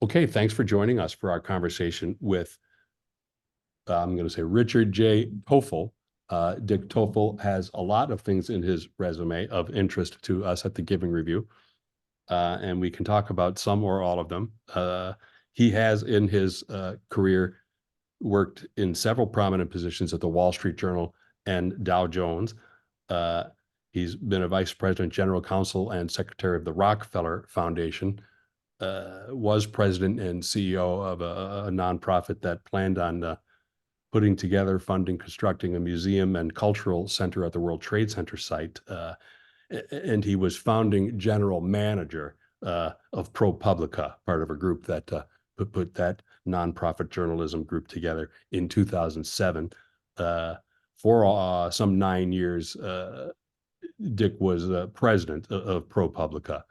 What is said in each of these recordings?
Okay, thanks for joining us for our conversation with, I'm going to say Richard J. Tofel. Dick Tofel has a lot of things in his resume of interest to us at the Giving Review, and we can talk about some or all of them. He has in his career worked in several prominent positions at the Wall Street Journal and Dow Jones. Uh, he's been a vice president, general counsel, and secretary of the Rockefeller Foundation. Was president and CEO of a nonprofit that planned on putting together, funding, constructing a museum and cultural center at the World Trade Center site. And he was founding general manager of ProPublica, part of a group that put that nonprofit journalism group together in 2007. For some 9 years, Dick was president of ProPublica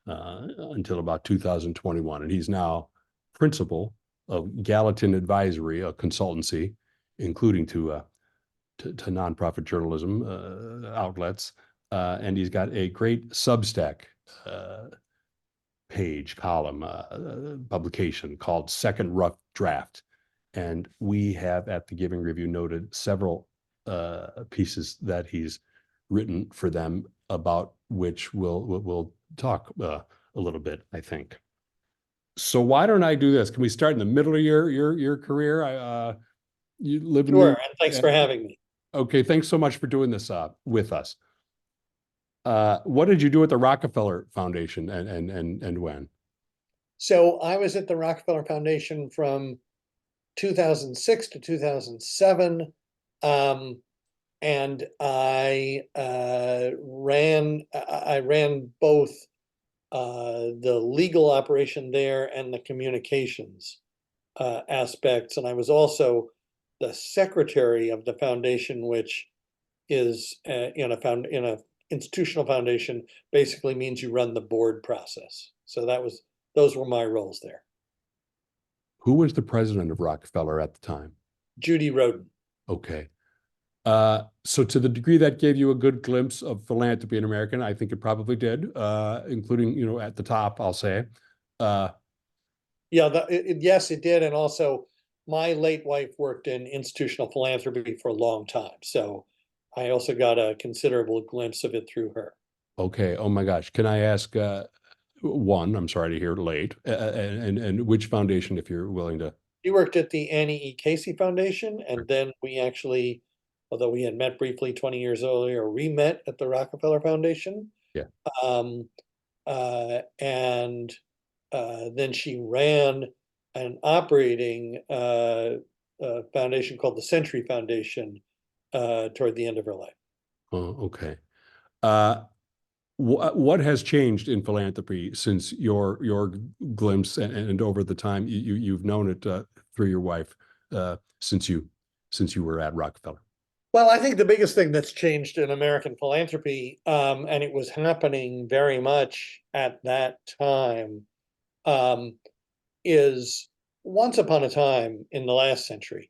until about 2021. And he's now principal of Gallatin Advisory, a consultancy, including to nonprofit journalism outlets. And he's got a great Substack column, publication called Second Rough Draft. And we have at the Giving Review noted several pieces that he's written for them, about which we'll talk a little bit, I think. So why don't I do this? Can we start in the middle of your career? You live in Sure, and thanks for having me. Okay, thanks so much for doing this with us. What did you do at the Rockefeller Foundation, and when? So I was at the Rockefeller Foundation from 2006 to 2007. And I ran both the legal operation there and the communications aspects. And I was also the secretary of the foundation, which is in a institutional foundation, basically means you run the board process. So those were my roles there. Who was the president of Rockefeller at the time? Judy Roden. Okay. So to the degree that gave you a good glimpse of philanthropy in America, I think it probably did, including, at the top, I'll say. Yes, it did. And also my late wife worked in institutional philanthropy for a long time. So I also got a considerable glimpse of it through her. Okay. Oh my gosh. Can I ask, one, I'm sorry to hear late, and which foundation, if you're willing to? She worked at the Annie E. Casey Foundation, and then we actually, although we had met briefly 20 years earlier, re-met at the Rockefeller Foundation. Yeah. And then she ran an operating foundation called the Century Foundation toward the end of her life. Oh, okay. What has changed in philanthropy since your glimpse and over the time you've known it through your wife, since you were at Rockefeller? Well, I think the biggest thing that's changed in American philanthropy, and it was happening very much at that time, is once upon a time in the last century,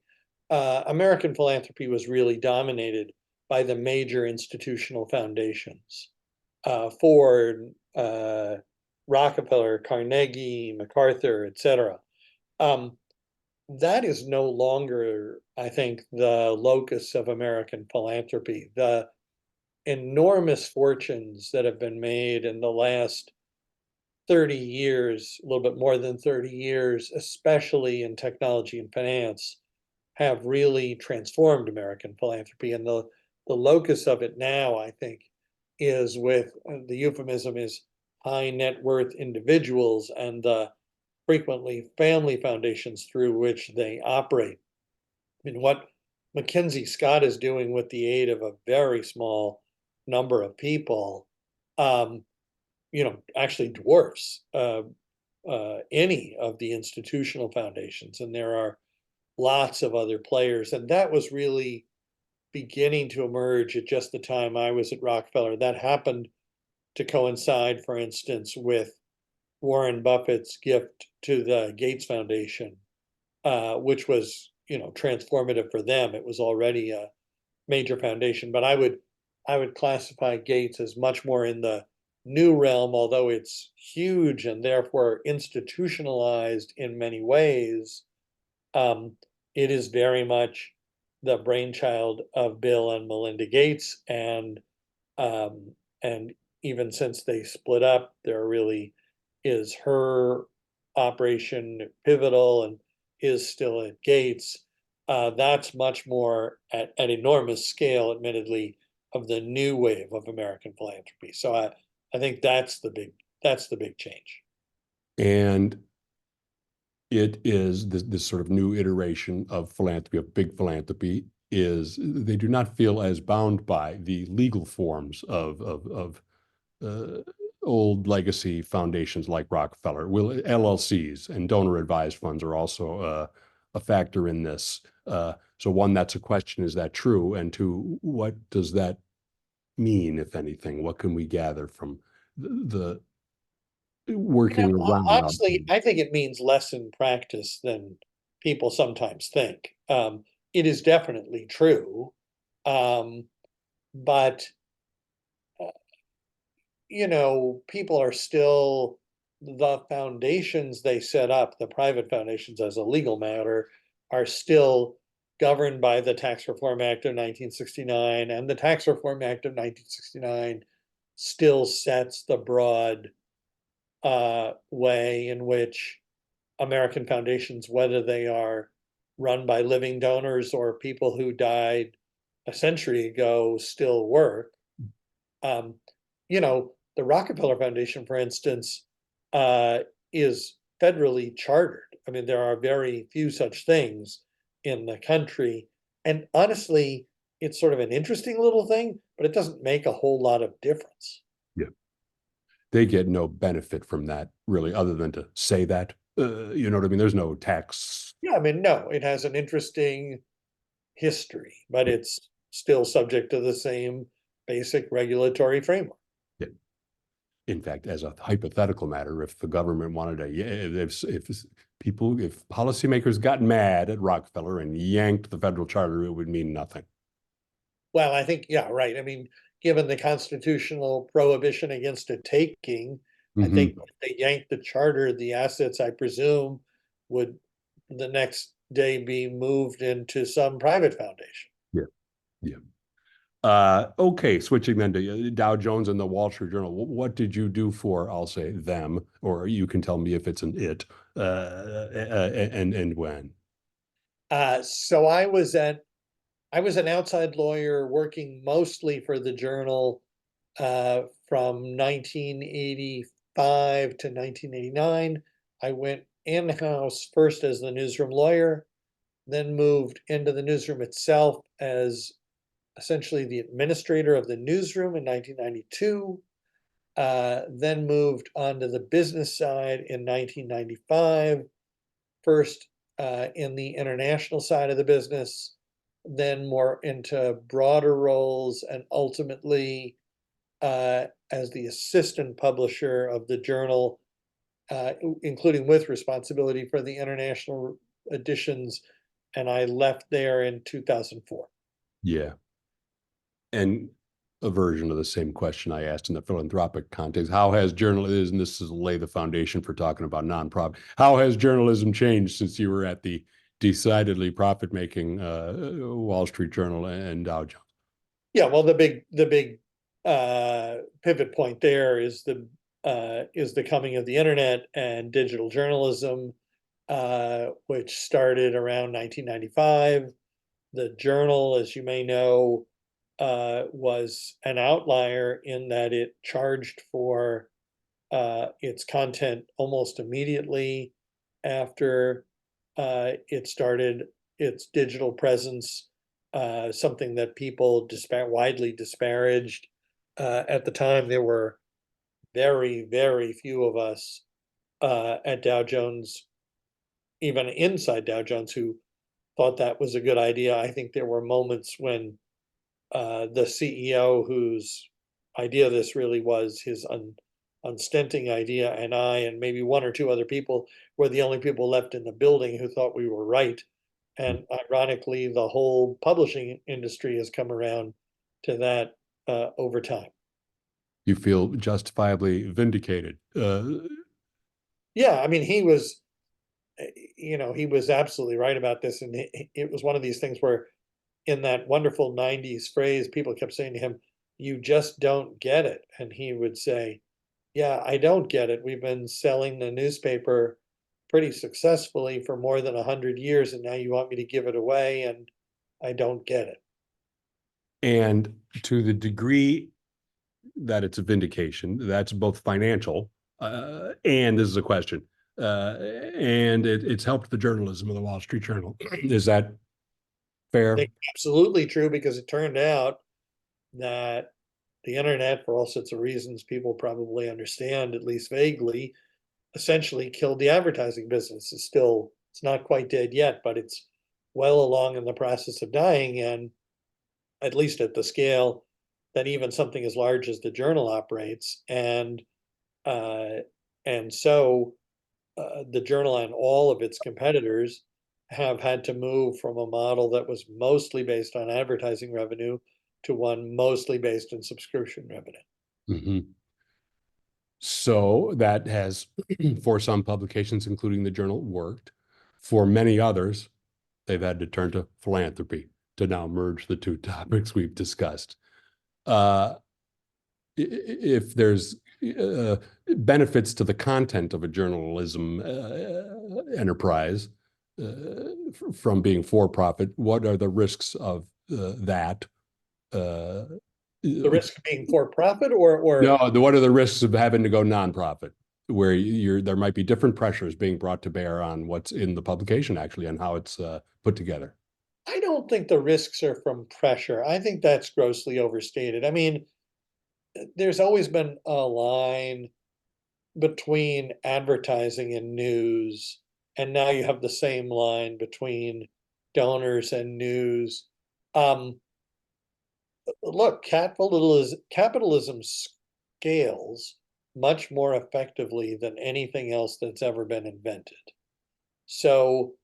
American philanthropy was really dominated by the major institutional foundations. Ford, Rockefeller, Carnegie, MacArthur, etc. That is no longer, I think, the locus of American philanthropy. The enormous fortunes that have been made in the last 30 years, a little bit more than 30 years, especially in technology and finance, have really transformed American philanthropy. And the locus of it now, I think, is with, the euphemism is high net worth individuals and the frequently family foundations through which they operate. I mean, what Mackenzie Scott is doing with the aid of a very small number of people, actually dwarfs any of the institutional foundations. And there are lots of other players. And that was really beginning to emerge at just the time I was at Rockefeller. That happened to coincide, for instance, with Warren Buffett's gift to the Gates Foundation, which was, transformative for them. It was already a major foundation, but I would classify Gates as much more in the new realm, although it's huge and therefore institutionalized in many ways, um, it is very much the brainchild of Bill and Melinda Gates, um, and even since they split up, there really is her operation pivotal and is still at Gates. That's much more at an enormous scale, admittedly, of the new wave of American philanthropy. So I think that's the big change. And it is this sort of new iteration of philanthropy, of big philanthropy, is they do not feel as bound by the legal forms of uh, old legacy foundations like Rockefeller. Will LLCs and donor advised funds are also a factor in this. So one, that's a question: is that true? And two, what does that mean, if anything? What can we gather from the working around? Honestly, I think it means less in practice than people sometimes think. It is definitely true, um, but uh, people are still the foundations they set up, the private foundations as a legal matter, are still governed by the Tax Reform Act of 1969, and the Tax Reform Act of 1969 still sets the broad way in which American foundations, whether they are run by living donors or people who died a century ago, still work. Um, the Rockefeller Foundation, for instance, uh, is federally chartered. I mean, there are very few such things in the country. And honestly, it's sort of an interesting little thing, but it doesn't make a whole lot of difference. Yeah, they get no benefit from that really, other than to say that. You know what I mean? There's no tax. Yeah, I mean, no, it has an interesting history, but Yeah, it's still subject to the same basic regulatory framework. yeah. In fact, as a hypothetical matter, if the government wanted to, if policymakers got mad at Rockefeller and yanked the federal charter, it would mean nothing. Well, I think, yeah, right. I mean, given the constitutional prohibition against a taking, I think Mm-hmm. if they yanked the charter, the assets, I presume, would the next day be moved into some private foundation. Yeah, yeah. Okay, switching then to Dow Jones and the Wall Street Journal. What did you do for, I'll say them, or you can tell me if it's an it, and when? So I was an outside lawyer working mostly for the Journal from 1985 to 1989. I went in-house first as the newsroom lawyer, then moved into the newsroom itself as essentially the administrator of the newsroom in 1992, then moved onto the business side in 1995, first in the international side of the business, then more into broader roles, and ultimately as the assistant publisher of the journal, including with responsibility for the international editions. And I left there in 2004. Yeah. And a version of the same question I asked in the philanthropic context. How has journalism, and this is lay the foundation for talking about nonprofit, how has journalism changed since you were at the decidedly profit-making Wall Street Journal and Dow Jones? Yeah, well, the big pivot point there is the coming of the internet and digital journalism, which started around 1995. The Journal, as you may know, was an outlier in that it charged for its content almost immediately after it started its digital presence, something that people widely disparaged. At the time, there were very, very few of us at Dow Jones, even inside Dow Jones, who thought that was a good idea. I think there were moments when the CEO, whose idea this really was, his unstinting idea, and I and maybe one or two other people were the only people left in the building who thought we were right. And ironically, the whole publishing industry has come around to that over time. You feel justifiably vindicated. Yeah, I mean, he was, he was absolutely right about this. And it was one of these things where in that wonderful 90s phrase, people kept saying to him, "You just don't get it." And he would say, "Yeah, I don't get it. We've been selling the newspaper pretty successfully for more than 100 years, and now you want me to give it away, and I don't get it." And to the degree that it's a vindication, that's both financial, and this is a question, and it's helped the journalism of the Wall Street Journal. Is that I fair? think absolutely true, because it turned out that the internet, for all sorts of reasons people probably understand, at least vaguely, essentially killed the advertising business. It's not quite dead yet, but it's well along in the process of dying, and at least at the scale that even something as large as the Journal operates. Uh, and so the Journal and all of its competitors have had to move from a model that was mostly based on advertising revenue to one mostly based on subscription revenue. Mhm. So that has, for some publications, including the Journal, worked. For many others, they've had to turn to philanthropy to now merge the two topics we've discussed. Uh, if there's benefits to the content of a journalism enterprise from being for profit, what are the risks of that? Uh, The risk of being for profit, or no, what are the risks of having to go nonprofit, where there might be different pressures being brought to bear on what's in the publication, actually, and how it's put together? I don't think the risks are from pressure. I think that's grossly overstated. I mean, there's always been a line between advertising and news, and now you have the same line between donors and news. Um, Look, capitalism scales much more effectively than anything else that's ever been invented. So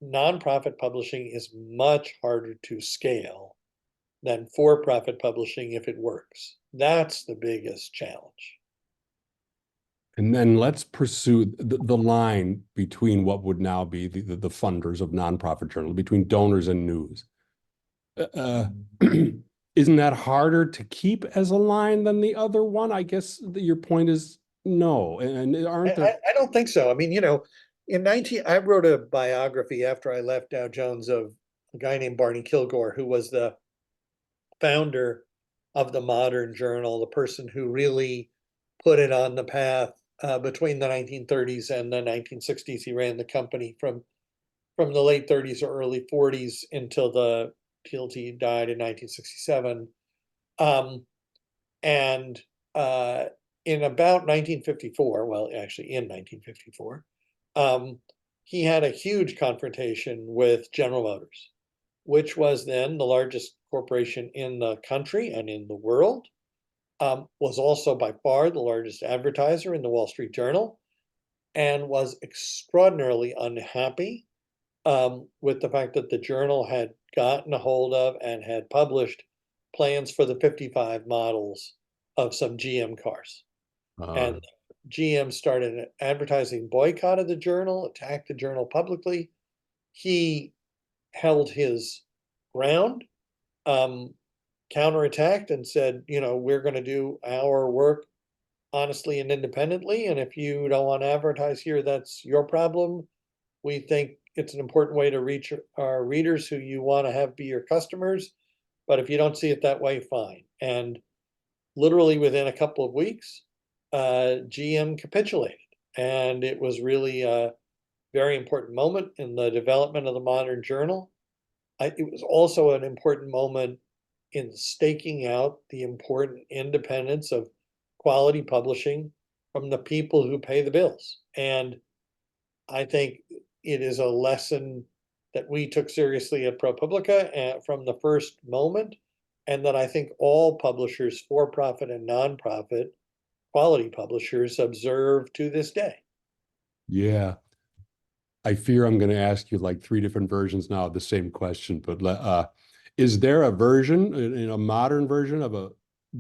nonprofit publishing is much harder to scale than for-profit publishing if it works. That's the biggest challenge. And then let's pursue the line between what would now be the funders of nonprofit journals, between donors and news. Uh, isn't that harder to keep as a line than the other one? I guess your point is no. And aren't there? I don't think so. I mean, I wrote a biography after I left Dow Jones of a guy named Barney Kilgore, who was the founder of the modern journal, the person who really put it on the path between the 1930s and the 1960s. He ran the company from the late 30s or early 40s until he died in 1967. Um, and uh, in about 1954, well, actually in 1954, um, he had a huge confrontation with General Motors, which was then the largest corporation in the country and in the world, was also by far the largest advertiser in the Wall Street Journal, and was extraordinarily unhappy with the fact that the Journal had gotten a hold of and had published plans for the 55 models of some GM cars. Uh, And GM started an advertising boycott of the Journal, attacked the Journal publicly. He held his ground, um, counterattacked, and said, we're going to do our work honestly and independently. And if you don't want to advertise here, that's your problem. We think it's an important way to reach our readers who you want to have be your customers. But if you don't see it that way, fine. And literally within a couple of weeks, GM capitulated. And it was really a very important moment in the development of the modern journal. It was also an important moment in staking out the important independence of quality publishing from the people who pay the bills. And I think it is a lesson that we took seriously at ProPublica from the first moment, and that I think all publishers, for profit and nonprofit, quality publishers, observe to this day. yeah. I fear I'm going to ask you like three different versions now of the same question, but is there a version, in a modern version of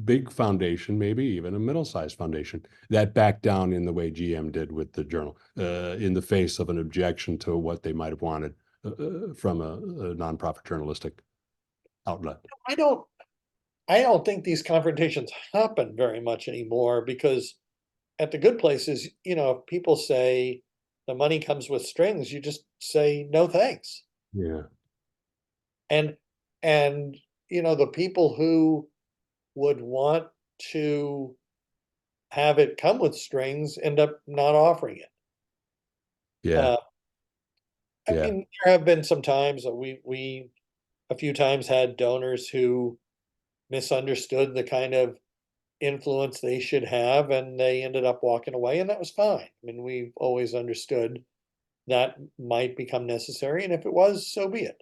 big foundation, maybe even a middle-sized foundation, that backed down in the way GM did with the Journal, in the face of an objection to what they might have wanted from a nonprofit journalistic outlet. I don't think these confrontations happen very much anymore because at the good places, if people say the money comes with strings, you just say no thanks. Yeah. And the people who would want to have it come with strings end up not offering it. Yeah. Uh, I Yeah. mean, there have been some times that we a few times had donors who misunderstood the kind of influence they should have, and they ended up walking away, and that was fine. I mean, we've always understood that might become necessary, and if it was, so be it.